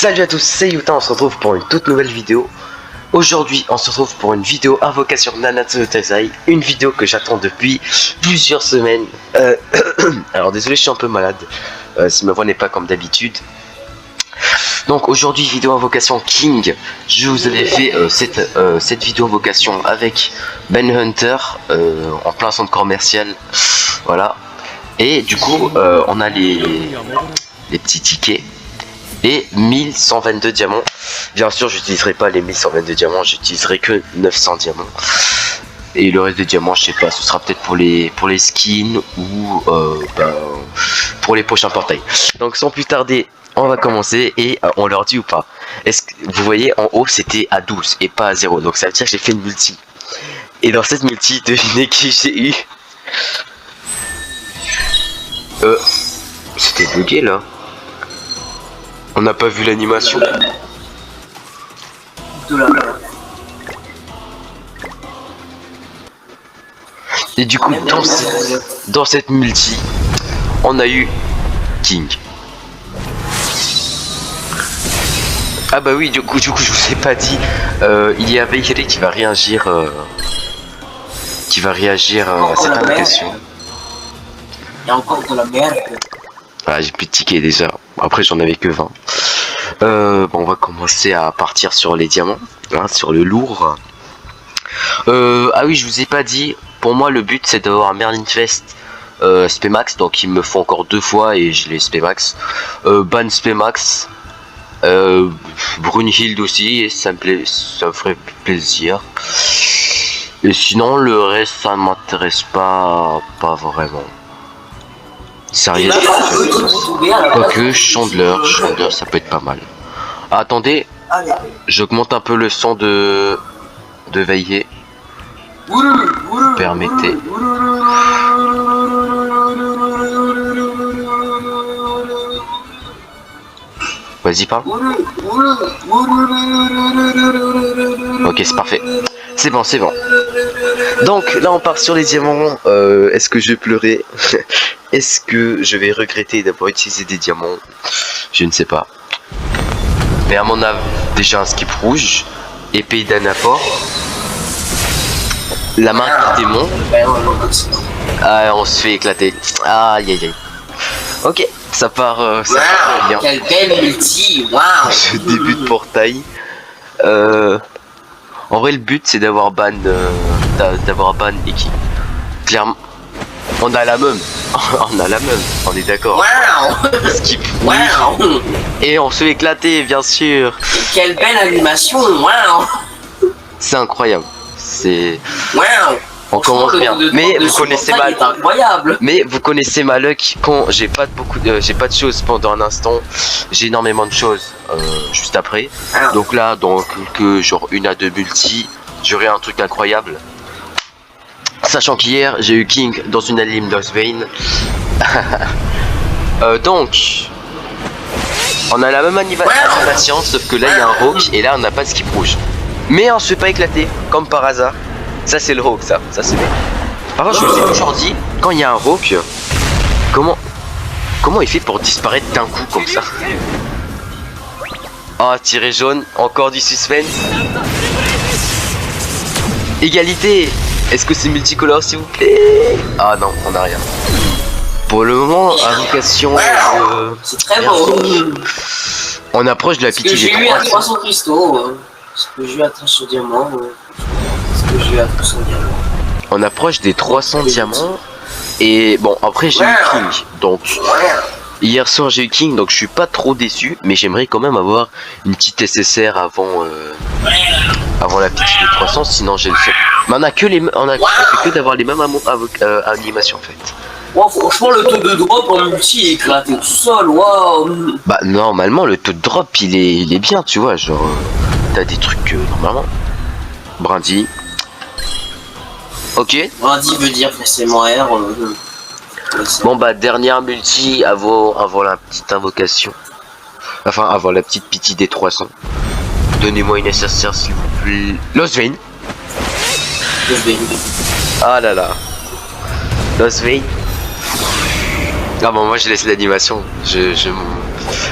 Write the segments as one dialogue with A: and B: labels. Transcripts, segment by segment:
A: Salut à tous, c'est Yuta, on se retrouve pour une toute nouvelle vidéo. Aujourd'hui, on se retrouve pour une vidéo invocation Nanatsu no Taizai, une vidéo que j'attends depuis plusieurs semaines. Alors désolé, je suis un peu malade, si ma voix n'est pas comme d'habitude. Donc aujourd'hui, vidéo invocation King. Je vous avais fait cette vidéo invocation avec Ben Hunter en plein centre commercial. Voilà. Et du coup, on a les petits tickets. Et 1122 diamants. Bien sûr, j'utiliserai pas les 1122 diamants, j'utiliserai que 900 diamants. Et le reste des diamants, je sais pas, ce sera peut-être pour les skins ou pour les prochains portails. Donc sans plus tarder, on va commencer et on leur dit ou pas. Est-ce que vous voyez en haut, c'était à 12 et pas à 0. Donc ça veut dire que j'ai fait une multi. Et dans cette multi, devinez qui j'ai eu. C'était bugué là. On n'a pas vu l'animation. Et du coup, dans cette multi, on a eu King. Ah bah oui, du coup, je vous ai pas dit, il y a Veikere qui va réagir, à cette invocation.
B: Il y a encore de la merde.
A: Ah, j'ai plus de tickets déjà. Après, j'en avais que 20. Bon, on va commencer à partir sur les diamants, hein, sur le lourd. Ah oui, je vous ai pas dit. Pour moi, le but c'est d'avoir un Merlin Fest Spemax. Donc, il me faut encore 2 fois et je l'ai Spemax. Ban Spemax. Brunhild aussi. Et ça me ferait plaisir. Et sinon, le reste, ça ne m'intéresse pas vraiment. Sérieux, quoique Chandler, ça peut être pas mal. Ah, attendez, j'augmente un peu le son de Veillé. Permettez. Vas-y, parle. Ok, c'est parfait. C'est bon, c'est bon. Donc là, on part sur les diamants. Est-ce que je vais pleurer? Est-ce que je vais regretter d'avoir utilisé des diamants? Je ne sais pas. Mais à mon avis, déjà un skip rouge, épée d'Anapor, la main du démon. Ah, on se fait éclater. Aïe aïe aïe. Ok, ça part bien.
B: Quelle belle multi, waouh.
A: Ce début de portail. En vrai, le but c'est d'avoir ban et qui. Clairement. On a la même. On est d'accord.
B: Wow.
A: Skip.
B: Wow.
A: Et on se fait éclater, bien sûr.
B: Quelle belle animation. Wow.
A: C'est incroyable. C'est.
B: Wow.
A: On commence bien. Mais vous connaissez ma.
B: Incroyable.
A: Mais vous connaissez ma luck. Quand j'ai pas de choses pendant un instant, j'ai énormément de choses juste après. Donc là, dans quelques genre 1 à 2 multi, j'aurai un truc incroyable. Sachant qu'hier j'ai eu King dans une anime d'Osvein. Donc on a la même animation, sauf que là il y a un Hawk et là on n'a pas de skip rouge. Mais on se fait pas éclater, comme par hasard. Ça c'est le Hawk, ça c'est bien. Par contre je me suis toujours dit, quand il y a un Hawk, comment il fait pour disparaître d'un coup comme ça? Oh, tiré jaune, encore du suspense. Égalité. Est-ce que c'est multicolore s'il vous plaît? Ah non, on n'a rien. Pour le moment, invocation.
B: C'est très beau.
A: On approche de la pitié.
B: J'ai eu à 300 cristaux. Ce que j'ai eu à 300 diamants. Ce que j'ai eu à 300 diamants.
A: On approche des 300 diamants. Et bon, après j'ai eu King. Donc, hier soir j'ai eu King. Donc je suis pas trop déçu. Mais j'aimerais quand même avoir une petite SSR avant la petite de 300. Sinon j'ai le seul. Mais on a que d'avoir les mêmes animations en fait.
B: Wow, franchement le taux de drop en multi est éclaté tout seul, waouh.
A: Bah normalement le taux de drop il est bien, tu vois, genre t'as des trucs normalement. Brandy. Ok.
B: Brandy veut dire forcément R.
A: Bon bah dernière multi avant la petite invocation. Enfin avant la petite pitié des 300. Donnez-moi une SSR s'il vous plaît. Losvein. Ah là là. Losvein. Ah bon, moi je laisse l'animation.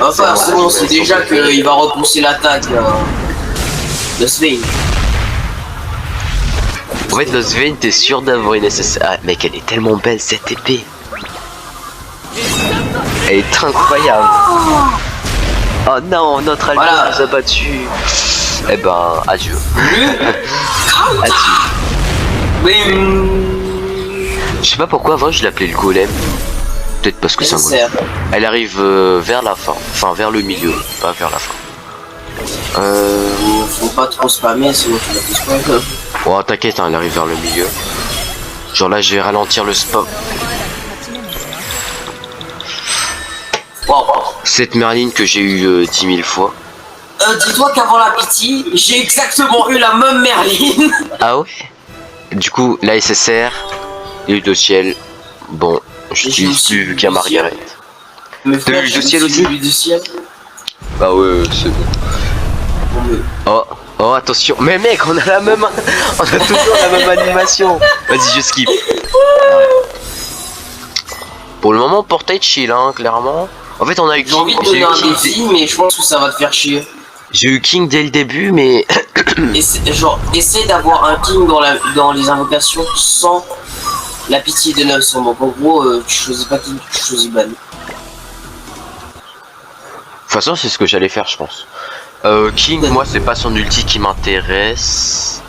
B: Enfin, c'est bon, c'est déjà qu'il va repousser l'attaque de Swain.
A: En fait, le Swain, t'es sûr d'avoir une SSR. Ah, mec, elle est tellement belle cette épée. Elle est incroyable. Oh non, notre allié nous a battu. Eh ben, adieu. Adieu. Je sais pas pourquoi avant je l'appelais le golem. Peut-être parce que c'est un golem. Elle arrive vers la fin. Enfin, vers le milieu, pas vers la fin.
B: Faut pas trop spammer, sinon tu vas te spammer.
A: Oh, t'inquiète, hein, elle arrive vers le milieu. Genre là, je vais ralentir le spam.
B: Wow.
A: Cette Merlin que j'ai eu 10 000 fois.
B: Dis-toi qu'avant la pitié, j'ai exactement eu la même Merlin.
A: Ah ouais. Du coup, la SSR, l'huile de ciel. Bon, j'utilise plus vu qu'il y a Margaret. T'as l'huile de ciel aussi? Bah ouais, c'est bon. Oh, attention. Mais mec, on a la même. On a toujours la même animation. Vas-y, je skip. Pour le moment, portail chill, hein, clairement. En fait, on a eu
B: J'ai envie de donner un défi, mais je pense que ça va te faire chier.
A: J'ai eu King dès le début, mais...
B: Essaie d'avoir un King dans les invocations sans la pitié de 900. Donc en gros, tu choisis pas King, tu choisis Ban.
A: De toute façon, c'est ce que j'allais faire, je pense. King, moi, c'est pas son ulti qui m'intéresse.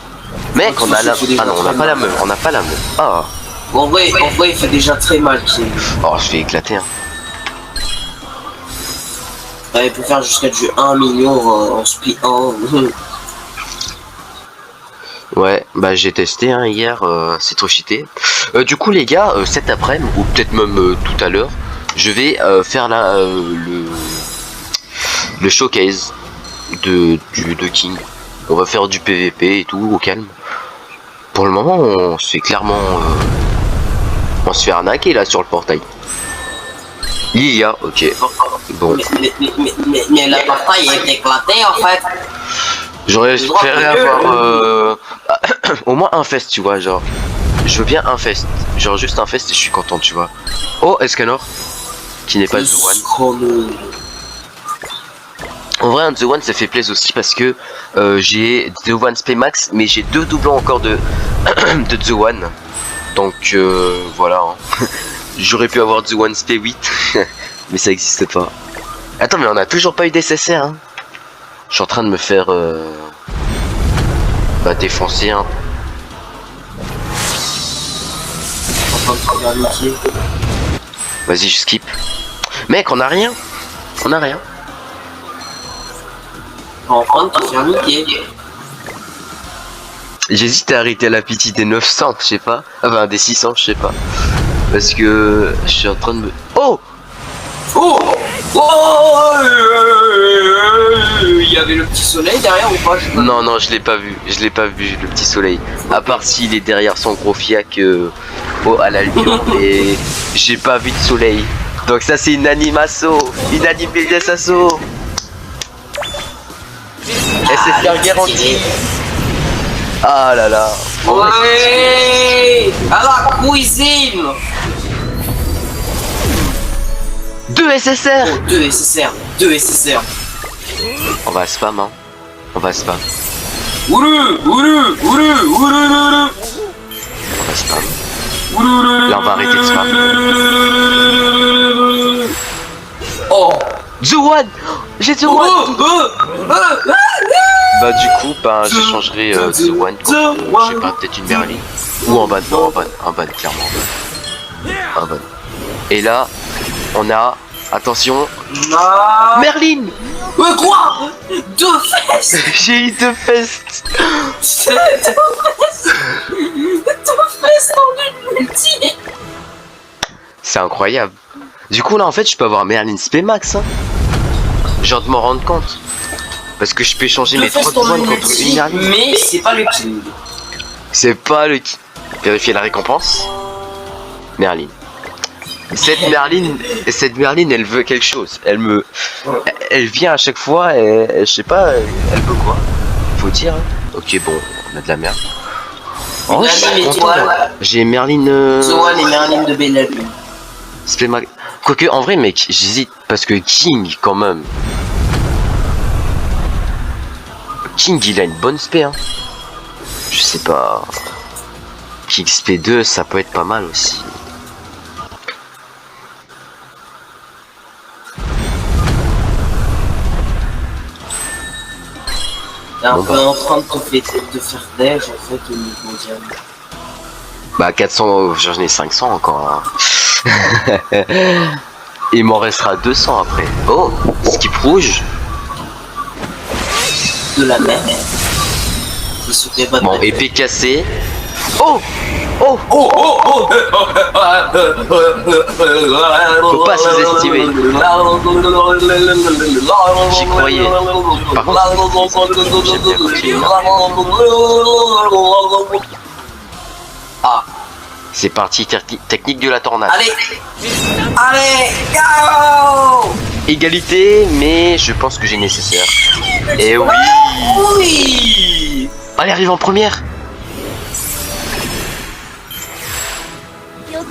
A: Mec, on a la... Ah non, on n'a pas la meuf, on n'a pas la meuf. Ah.
B: En vrai, il fait déjà très mal, King.
A: Oh, je vais éclater, hein.
B: Il peut faire jusqu'à du 1 million en split 1.
A: Ouais, bah j'ai testé hein, hier, c'est trop cheaté. Du coup les gars, cet après-midi, ou peut-être même tout à l'heure, je vais faire le showcase de King. On va faire du PVP et tout, au calme. Pour le moment, on se fait clairement... on se fait arnaquer là sur le portail. Lilia, ok. Bon.
B: Mais la portail est éclatée en fait.
A: J'aurais préféré avoir au moins un fest, tu vois, genre. Je veux bien un fest. Genre juste un fest et je suis content, tu vois. Oh, Escanor. Qui n'est pas The One. En vrai, un The One ça fait plaisir aussi parce que j'ai The One Spay Max, mais j'ai 2 doublons encore de The One. Donc voilà. Hein. J'aurais pu avoir The One Spay 8, mais ça existe pas. Attends, mais on a toujours pas eu d'SSR. Hein. Je suis en train de me faire défoncer. Hein. Vas-y, je skip. Mec, on a rien. On a rien.
B: En train de te faire niquer.
A: J'hésite à arrêter la pitié des 900, je sais pas. Enfin, des 600, je sais pas. Parce que je suis en train de me... Oh!
B: Oh! Oh! Il y avait le petit soleil derrière ou pas?
A: Non, non, je l'ai pas vu. Je l'ai pas vu, le petit soleil. À part s'il est derrière son gros fiac à la lune. Et j'ai pas vu de soleil. Donc ça, c'est une animasso. Une animé d'assaut. SSR garantie. Ah là là.
B: Ouais! À la cuisine!
A: 2 SSR!
B: Oh, 2 SSR! 2 SSR!
A: On va spam, hein. On va spam.
B: Oulu! Oulu! Oulu! Oulu!
A: On va spam. Là, on va arrêter de spam.
B: Oh!
A: The One! J'ai The One! Bah du coup, bah je changerai The One contre, je sais pas, peut-être une Merlin. Ou en ban, non, en ban, clairement en ban. Et là, on a, attention, Merlin!
B: Mais quoi? 2 fesses!
A: J'ai eu 2 fesses!
B: 2 fesses! 2 fesses en une multi!
A: C'est incroyable. Du coup là en fait je peux avoir Merlin Spay Max hein. Genre de m'en rendre compte. Parce que je peux changer mes 3 points contre une Merlin.
B: Mais c'est pas le king.
A: C'est pas le king. Vérifier la récompense. Merlin. Cette Merlin elle veut quelque chose. Elle vient à chaque fois et je sais pas, elle veut quoi. Faut dire. Hein. Ok bon, on a de la merde. Oh, j'ai Merlin...
B: The One et Merlin de Bellevue.
A: Quoique en vrai mec, j'hésite Parce que King, quand même. King, il a une bonne spé, hein. Je sais pas. King SP2, ça peut être pas mal aussi.
B: T'es un
A: Bon,
B: peu en train de faire déj en fait au niveau mondial.
A: Bah 400, j'en ai 500 encore. Hein. Il m'en restera 200 après. Oh, skip rouge.
B: De la mer. Qui se fait pas de
A: Bon,
B: la
A: épée cassée. Oh, oh,
B: Oh oh oh.
A: Faut pas sous-estimer. J'y croyais. Par contre, j'aime bien continuer.
B: Ah,
A: C'est parti, technique de la tornade.
B: allez, allez, go!
A: Égalité, mais je pense que j'ai nécessaire. Et oui.
B: Oui.
A: Allez, arrive en première.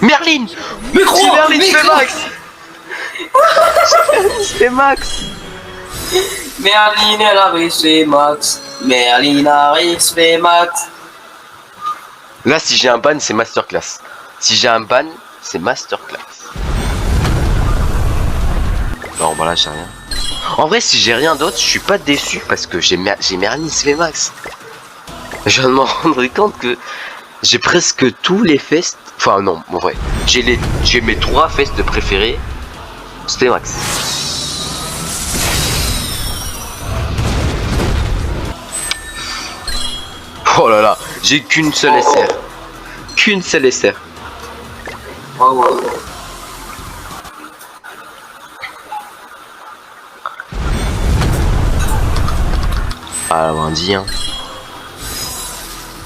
A: Merlin.
B: Micro,
A: Si Merlin
B: micro.
A: fait max. Merlin fait max.
B: Merlin elle a fait max. Merlin a fait max.
A: Là, si j'ai un ban, c'est masterclass. Si j'ai un ban, c'est masterclass. Non, bah là, j'ai rien. En vrai, si j'ai rien d'autre, je suis pas déçu parce que j'ai Merlin Max. Je viens de m'en rendre compte que j'ai presque tous les fests. Enfin, non, en vrai. J'ai mes 3 fests préférés. C'était max. Oh là là, j'ai qu'une seule SR. Qu'une seule SR.
B: Wow.
A: Ah, la brindille, hein.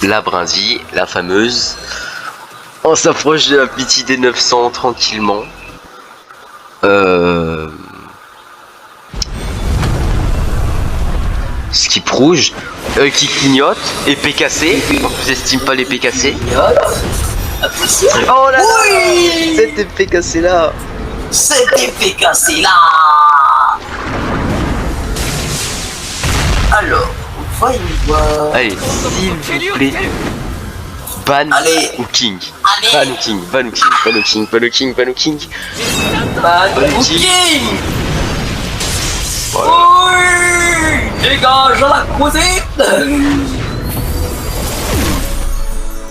A: La brindille, la fameuse. On s'approche de la pitié des 900 tranquillement. Skip rouge. Qui clignote. Épée cassée. On sous-estime pas l'épée cassée.
B: Attention.
A: Oh là là.
B: Oui.
A: Cette épée cassée là.
B: Cette épée cassée là. Alors, voyons voir.
A: Allez, s'il vous plaît. Ban
B: Allez.
A: ou King.
B: Allez.
A: Ban ou King. Ban ou King. Ban ou King. Ban ou King. Ban ou King.
B: Ban ou
A: King.
B: King.
A: Voilà.
B: Oui. Dégage à la croisette.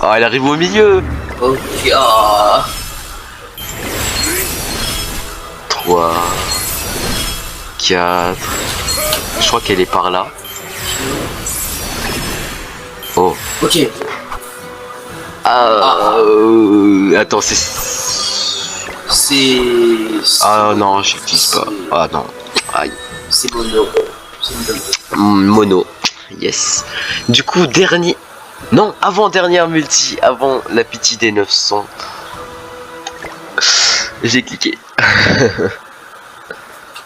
A: Ah, elle arrive au milieu.
B: Ok.
A: 3 4. Je crois qu'elle est par là. Oh.
B: Ok.
A: Attends, c'est...
B: C'est...
A: Ah non, j'utilise pas. Ah non. Aïe.
B: C'est mono. C'est mono.
A: Mono. Yes. Du coup, dernier... Non, avant-dernière multi. Avant la pitié des 900. J'ai cliqué.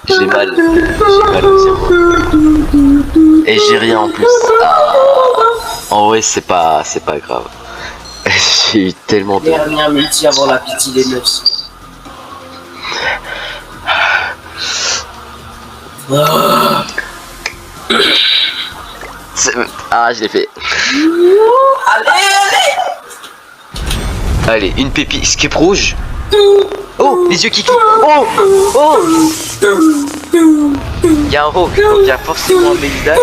A: J'ai mal. J'ai mal au cerveau. Et j'ai rien en plus. Ah. En vrai, c'est pas grave. J'ai eu tellement de...
B: Dernière multi avant la pitié des 900.
A: Ah, je l'ai fait.
B: Allez.
A: Allez, une pépite. Skip rouge. Oh, les yeux qui cliquent. Oh. Il y a un rogue, donc il y a forcément un Mélidas.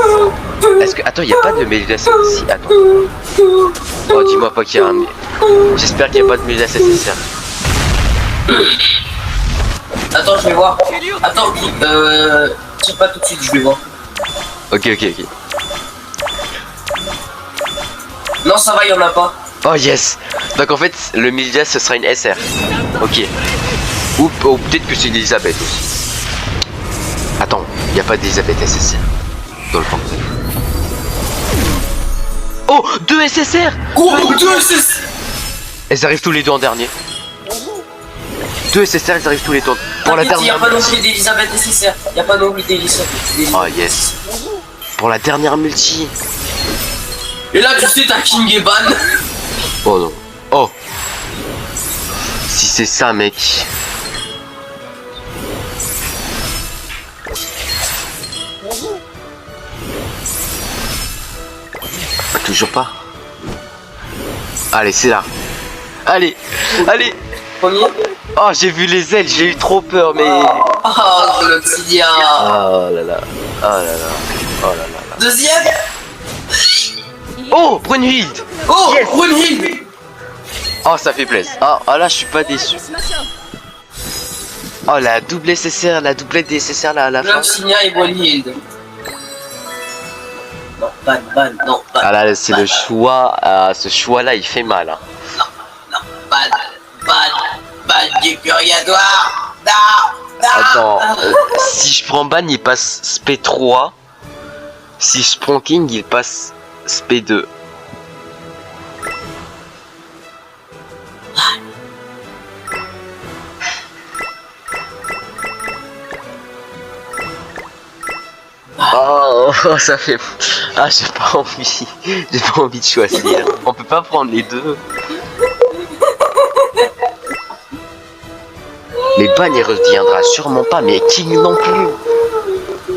A: Est-ce que... Attends, il n'y a pas de Mélidas ici. Attends. Oh, dis-moi pas qu'il y a un... J'espère qu'il n'y a pas de Mélidas SSR.
B: Attends, je vais voir. Attends, tire pas tout de suite, je vais voir.
A: Ok.
B: Non, ça va, il y en a pas.
A: Oh yes. Donc en fait, le Mélidas, ce sera une SR. Ok. Ou peut-être que c'est une Elisabeth aussi. Attends, il n'y a pas d'Elisabeth SSR dans le fond. Oh, 2 SSR.
B: Oh, 2 SSR.
A: Elles arrivent tous les deux en dernier. 2 SSR, elles arrivent tous les deux. Pour la
B: Il n'y a
A: dernière
B: pas non
A: multi.
B: plus d'Elisabeth SSR. Il n'y a pas non plus d'Elisabeth.
A: Oh yes. Pour la dernière multi.
B: Et là, tu sais, t'as King et Ban.
A: Oh non. Oh. Si c'est ça, mec. Toujours pas. Allez, c'est là. Allez, allez.
B: Premier.
A: Oh, j'ai vu les ailes, j'ai eu trop peur, mais...
B: Oh, l'obsidian.
A: Oh là là. Oh là là. Oh là là là.
B: Deuxième.
A: Oh, Brunhild.
B: Oh,
A: Yes.
B: Brunhild.
A: Oh, ça fait plaisir. Oh, oh là, je suis pas déçu. Oh, la double SSR, la doublette des SSR là à la fin.
B: L'obsidian et Brunhild. Non, ban, non, ban.
A: Ah là, c'est
B: ban,
A: le choix. Ce choix-là, il fait mal. Hein.
B: Ban du purgatoire. Non.
A: Attends, si je prends ban, il passe SP3. Si je prends King, il passe SP2. Oh, ça fait... Ah, j'ai pas envie. J'ai pas envie de choisir. On peut pas prendre les deux. Mais Ban, il reviendra sûrement pas. Mais King non plus.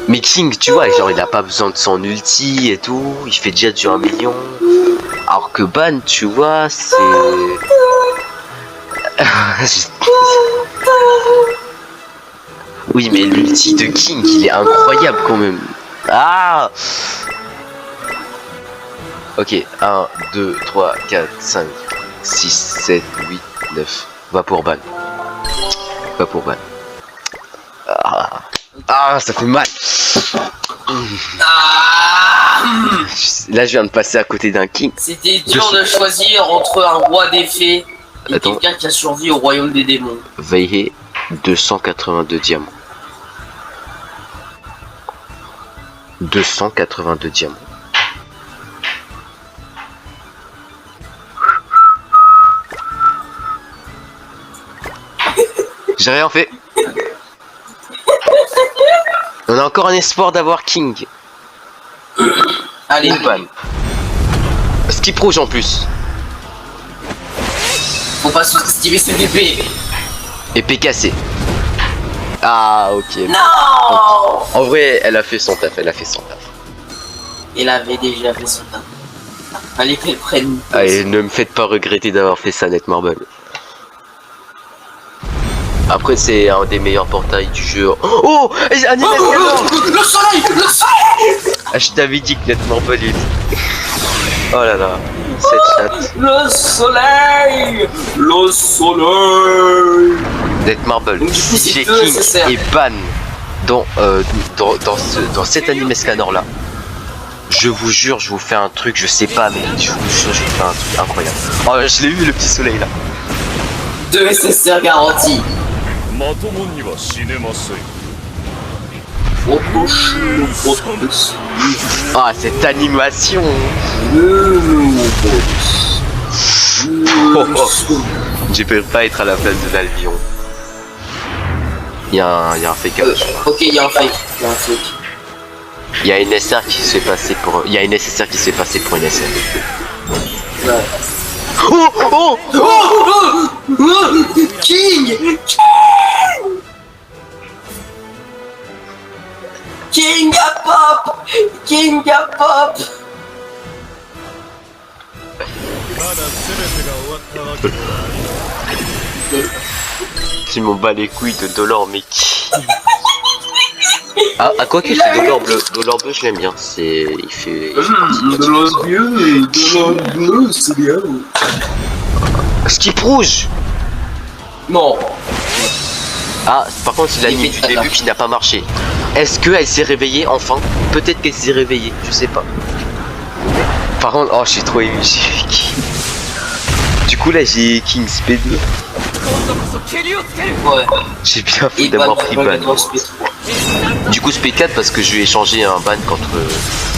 A: Mais King, tu vois, genre, il a pas besoin de son ulti et tout. Il fait déjà du 1 million. Alors que Ban, tu vois, c'est... Oui, mais l'ulti de King, il est incroyable quand même. Ah! Ok, 1, 2, 3, 4, 5, 6, 7, 8, 9. Va pour Ban. Va pour Ban. Ah, ça fait mal. Là, je viens de passer à côté d'un King.
B: C'était dur de choisir entre un roi des fées et
A: Attends.
B: quelqu'un qui a survécu au royaume des démons.
A: Veillez, 282 diamants. 282 diamants. J'ai rien fait. On a encore un espoir d'avoir King.
B: Allez,
A: Ou Ban. Skip rouge en plus.
B: faut pas sous-estimer ce DP.
A: Épée cassée. Ah, ok.
B: Non.
A: En vrai, elle a fait son taf, elle a fait son taf.
B: Il avait déjà fait son temps. Fallait qu'elle prenne.
A: Allez, ne me faites pas regretter d'avoir fait ça, Net Marble. Après, c'est un des meilleurs portails du jeu. Oh, Animal Scanner.
B: Le soleil. Le soleil.
A: Ah, je t'avais dit que Net Marble il... Oh là là, cette chatte.
B: Le soleil. Le soleil.
A: Net Marble,
B: Donc, du coup,
A: si
B: c'est
A: j'ai
B: deux
A: King
B: SSR.
A: et Ban dans cet anime Scanner là, je vous jure, je vous fais un truc, je sais pas, mais je vous jure, je vous fais un truc incroyable. Oh, je l'ai vu, le petit soleil là.
B: 2 SSR garantis.
A: Ah, cette animation. Je peux pas être à la place de l'Albion. Il y a un fake out.
B: Ok, il y a un fake.
A: Il y a une SR qui se fait passer pour... Il y a une SSR qui se fait passer pour une SR.
B: Ouais.
A: Oh, oh,
B: Oh, King. King a pop. King a pop.
A: Tu m'en bats les couilles de Dolor, mais qui... Ah, à quoi que c'est Dolor bleu. Dolor bleu, je l'aime bien. C'est... Il fait...
B: De l'or bleu, c'est bien.
A: Skip rouge.
B: Non.
A: Ah, par contre, c'est l'anime du début qui n'a pas marché. Est-ce qu'elle s'est réveillée enfin? Peut-être qu'elle s'est réveillée, je sais pas. Par contre, oh, je suis trop ému. Du coup, là, j'ai King SP2.
B: Ouais.
A: J'ai bien fait
B: Et
A: d'avoir
B: ban,
A: pris
B: ban,
A: ban.
B: ban, SP3.
A: Du coup, SP4 parce que je lui ai échangé un ban contre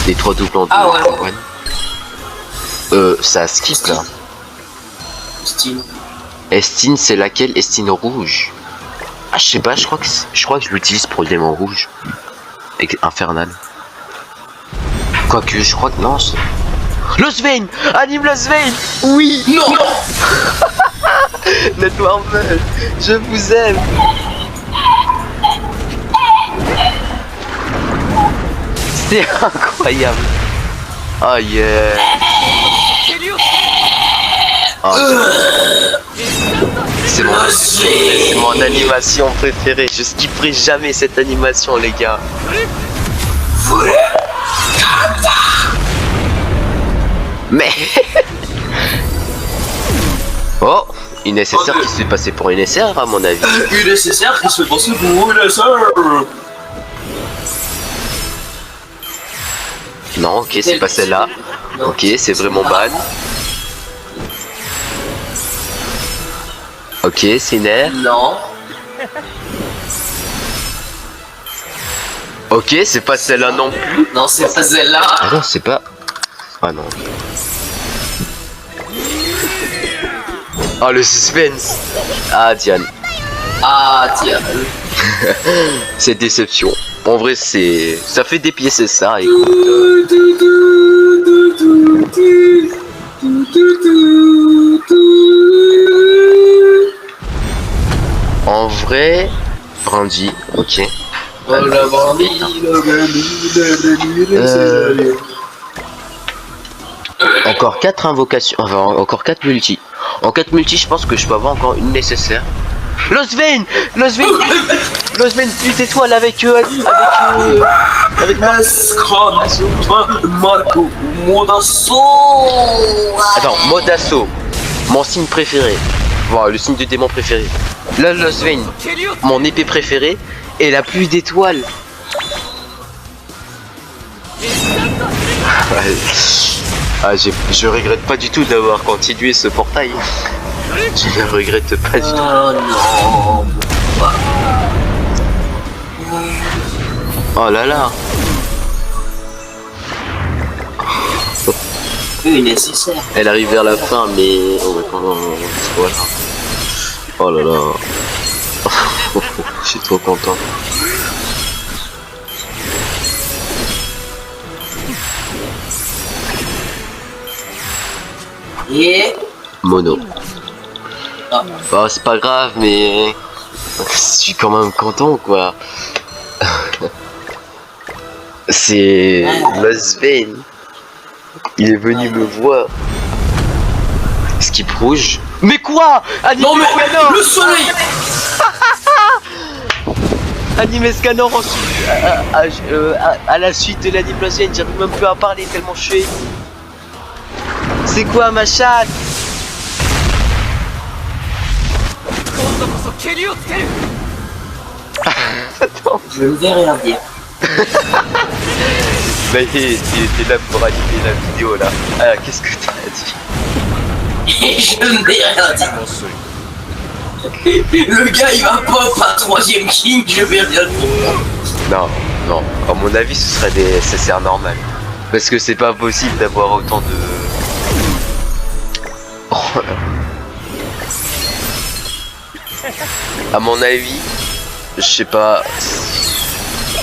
A: les 3 doublants de
B: Ah ouais.
A: One. Ça skip là.
B: Steam.
A: Estine, c'est laquelle? Estine rouge. Ah, je sais pas, je crois que je l'utilise pour le démon rouge. Infernal. Quoique, je crois que non. Le Svein! Anime le Svein! Oui!
B: Non.
A: Net Marble, je vous aime! C'est incroyable! Oh yeah! Ah, c'est mon animation préférée. Je skipperai jamais cette animation, les gars. Mais oh, une nécessaire qui se fait passer pour une nécessaire à mon avis.
B: Une nécessaire qui se fait passer pour une nécessaire.
A: Non, ok, c'est pas celle-là. Ok, c'est vraiment ban. Ok, c'est Nair.
B: Non.
A: Ok, c'est pas celle-là non plus.
B: Non, c'est pas celle-là.
A: Ah non, c'est pas. Ah non. Oh, le suspense. Ah, Diane.
B: Ah, tiens.
A: C'est déception. En vrai, c'est. Ça fait des pièces, c'est ça. Écoute. En vrai, Brandy, ok. Encore 4 invocations, enfin encore 4 multi. En 4 multi, je pense que je peux avoir encore une nécessaire. Losvein, plus d'étoiles avec avec
B: Modasso.
A: Attends, Modasso, mon signe préféré. Voilà, le signe de démon préféré. Là, Losvein, mon épée préférée. Et la pluie d'étoiles. Ah, je regrette pas du tout d'avoir continué ce portail. Je ne regrette pas du tout.
B: Non.
A: Oh là là.
B: Oui, nécessaire.
A: Elle arrive vers la fin, mais voilà. Oh là là. Je suis trop content.
B: Et
A: Mono.
B: ah.
A: Bah, c'est pas grave, mais je suis quand même content, quoi. C'est Losvein. Il est venu me voir. Skip rouge. Mais quoi?
B: Non mais le soleil.
A: Anime Scanner à la suite de l'anime Losvein, j'arrive même plus à parler tellement je suis ému. C'est quoi ma chatte? Attends.
B: Je ne vais rien dire.
A: Bah, il était là pour animer la vidéo là. Ah, qu'est-ce que t'as dit?
B: Et je ne vais rien dire. Le gars il va pop un troisième king, je vais rien dire.
A: Non, non. À mon avis, ce serait des SSR normal. Parce que c'est pas possible d'avoir autant de. Oh là. À mon avis, je sais pas.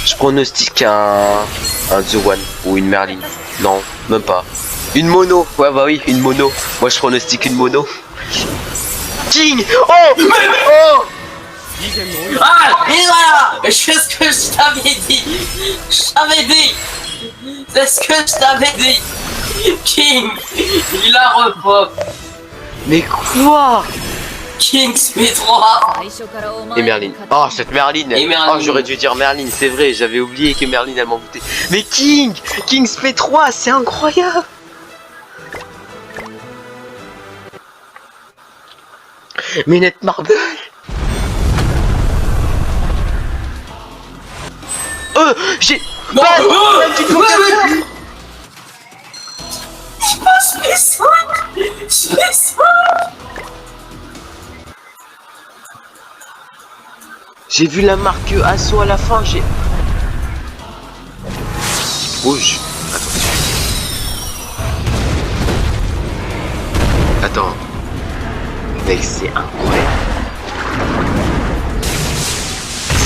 A: Je pronostique un The One ou une Merlin. Non, même pas. Une mono. Ouais, bah oui, une mono. Moi, je pronostique une mono. King. Oh. Oh.
B: Ah, et voilà. Je fais ce que je t'avais dit. Je t'avais dit. C'est ce que je t'avais dit. King, il a repop.
A: Mais quoi?
B: Kings P3.
A: Et Merlin. Oh, cette Merlin.
B: Et Merlin.
A: Oh, j'aurais dû dire Merlin, c'est vrai, j'avais oublié que Merlin elle m'en foutait. Mais King's P3, c'est incroyable. Minette Marble. J'ai
B: Non,
A: pas
B: ouais,
A: du tout.
B: ouais. Spécial.
A: J'ai vu la marque assaut à la fin, j'ai... Rouge. Attends. Mec, c'est incroyable.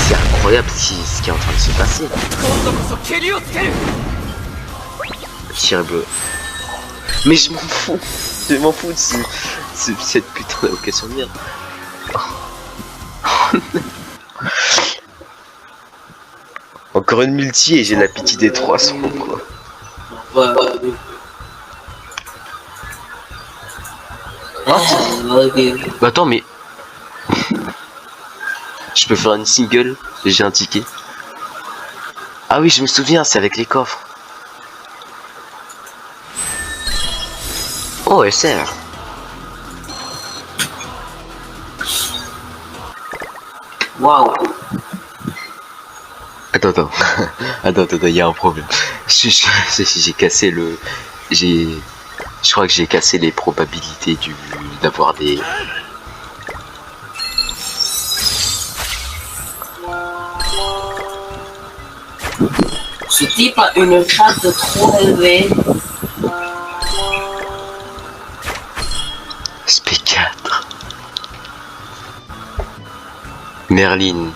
A: C'est incroyable ce qui est en train de se passer. Tir bleu. Mais je m'en fous. Je m'en fous de cette putain d'occasion de merde. Encore une multi et j'ai la pitié des 300 quoi.
B: Ouais. Ok.
A: Bah attends, mais... Je peux faire une single, j'ai un ticket. Ah oui, je me souviens, c'est avec les coffres. Oh, SR.
B: Waouh.
A: Attends. Attends, il y a un problème. J'ai cassé le... Je crois que j'ai cassé les probabilités d'avoir des...
B: Ce type a une crainte trop élevée.
A: SP4. Merlin.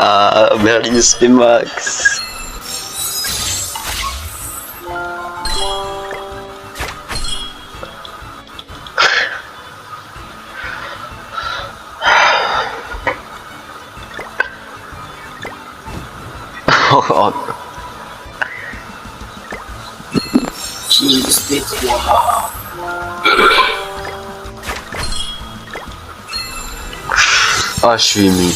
A: Ah, Merlin SP Max. Oh.
B: King SP3.
A: Ah, je suis ému.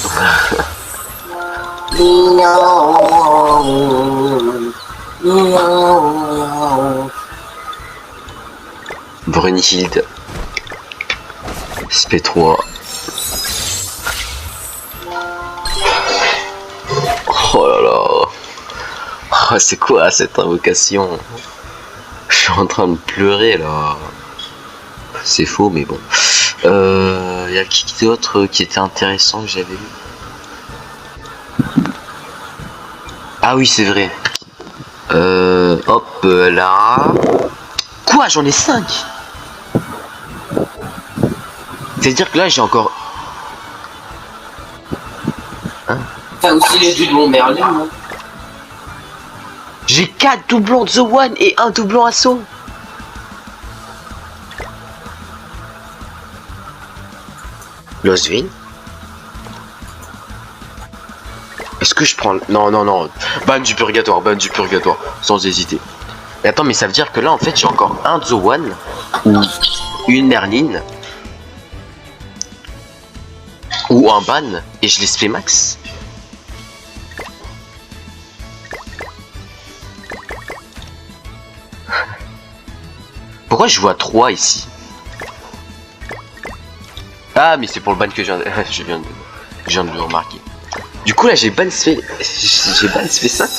A: Brunhilde. SP3. Oh là là. Oh, c'est quoi cette invocation? Je suis en train de pleurer là. C'est faux mais bon. Y a qui d'autre qui était intéressant que j'avais lu? Ah oui c'est vrai. Hop là. Quoi, j'en ai 5. C'est-à-dire que là j'ai encore... Hein?
B: T'as aussi les doublons Merlin, non?
A: J'ai 4 doublons The One et un doublon Assaut. Losvin. Est-ce que je prends... Non. Ban du purgatoire, sans hésiter. Et attends, mais ça veut dire que là, en fait, j'ai encore un The One ou une Merlin ou un ban et je les fais max. Pourquoi je vois 3 ici? Ah, mais c'est pour le ban que je viens de le remarquer. Du coup, là, j'ai ban SP 5.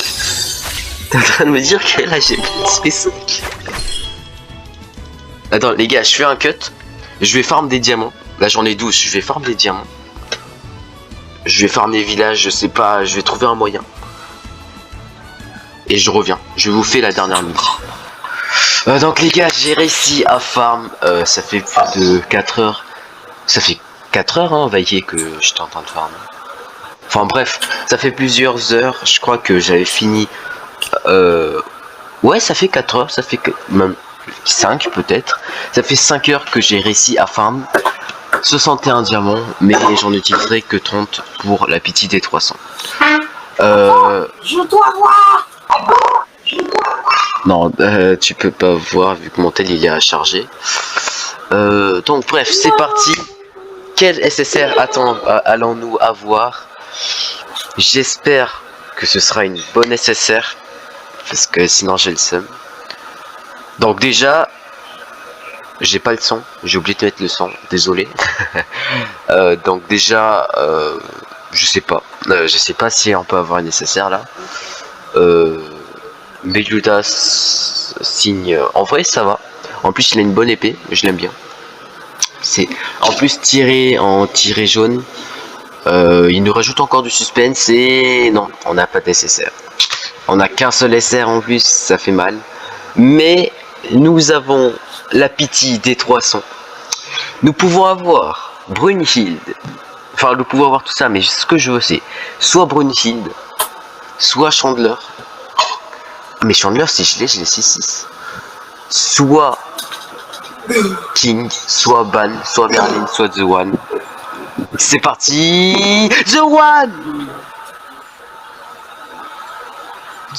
A: T'es en train de me dire que là, j'ai ban SP 5. Attends, les gars, je fais un cut. Je vais farm des diamants. Là, j'en ai 12. Je vais farm des diamants. Je vais farmer les villages. Je sais pas. Je vais trouver un moyen. Et je reviens. Je vous fais la dernière minute. Donc, les gars, j'ai réussi à farm. Ça fait plus de 4 heures. Ça fait 4 heures, hein, Vaillé, que j'étais en train de farmer. Enfin bref, ça fait plusieurs heures. Je crois que j'avais fini. Ouais, ça fait 4 heures. Ça fait que même 5 peut-être. Ça fait 5 heures que j'ai réussi à farm 61 diamants. Mais j'en utiliserai que 30 pour la pitié des 300.
B: Je dois voir.
A: Non, tu peux pas voir vu que mon tel il est à charger. Donc bref, c'est parti. Quel SSR allons-nous avoir? J'espère que ce sera une bonne SSR. Parce que sinon j'ai le seum. Donc déjà, j'ai pas le son. J'ai oublié de mettre le son. Désolé. Donc déjà, je sais pas. Je sais pas si on peut avoir une SSR là. Meludas signe. En vrai ça va. En plus il a une bonne épée. Je l'aime bien. C'est en plus tiré en tiré jaune. Il nous rajoute encore du suspense et non, on n'a pas de SSR. On n'a qu'un seul SR en plus, ça fait mal. Mais nous avons la pitié des 300. Nous pouvons avoir Brunhilde. Enfin, nous pouvons avoir tout ça, mais ce que je veux c'est soit Brunhilde, soit Chandler. Mais Chandler, si je l'ai 6-6. Soit King, soit Ban, soit Merlin, soit The One. C'est parti. The One.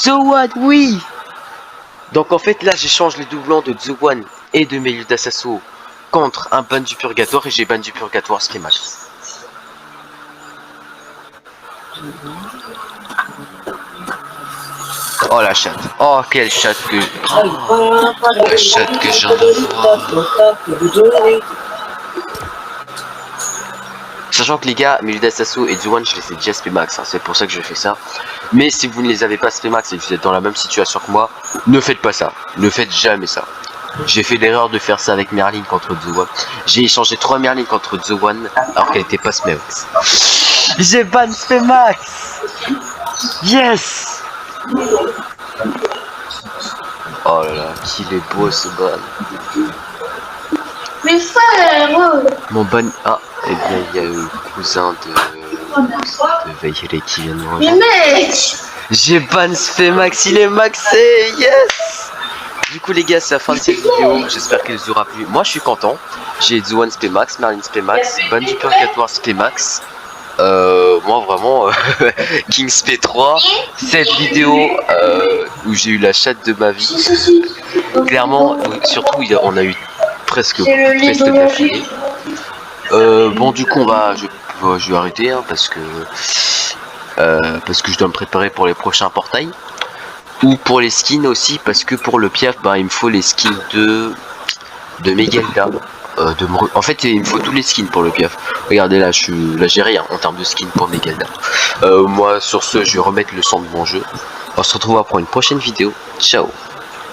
A: The One, oui. Donc en fait là j'échange les doublons de Zuwan et de Meluda Sasso contre un ban du purgatoire et j'ai ban du purgatoire Spemax. Oh la chatte, oh quelle chatte que... La chatte que j'en vois. Sachant que les gars, Meluda Sasso et Zuwan je les ai déjà Spemax, hein, c'est pour ça que je fais ça. Mais si vous ne les avez pas Spemax et que vous êtes dans la même situation que moi, ne faites pas ça, ne faites jamais ça. J'ai fait l'erreur de faire ça avec Merlin contre Zuwan. J'ai échangé 3 Merlin contre Zuwan alors qu'elle n'était pas Spemax. J'ai ban Spemax. Yes. Oh là là, qu'il est beau ce ban.
C: Mais frère,
A: Mon ban... Ah, et bien il y a le cousin de Veillere qui vient nous rejoindre.
C: mais mec.
A: J'ai ban Spemax, il est maxé, yes. Du coup les gars c'est la fin de cette vidéo, j'espère qu'elle vous aura plu. Moi je suis content, j'ai Zuwan Spemax, Merlin Spemax, ban du purgatoire Spemax. Moi vraiment King Sp3, cette vidéo où j'ai eu la chatte de ma vie. Clairement, surtout on a eu presque beaucoup de festes d'affilée. Bon du coup je vais arrêter hein, parce que je dois me préparer pour les prochains portails. Ou pour les skins aussi, parce que pour le piaf, bah, il me faut les skins de Megelda. En fait, il me faut tous les skins pour le piaf. Regardez là, j'ai rien en termes de skins pour Megelda. Moi, sur ce, je vais remettre le son de mon jeu. On se retrouvera pour une prochaine vidéo. Ciao.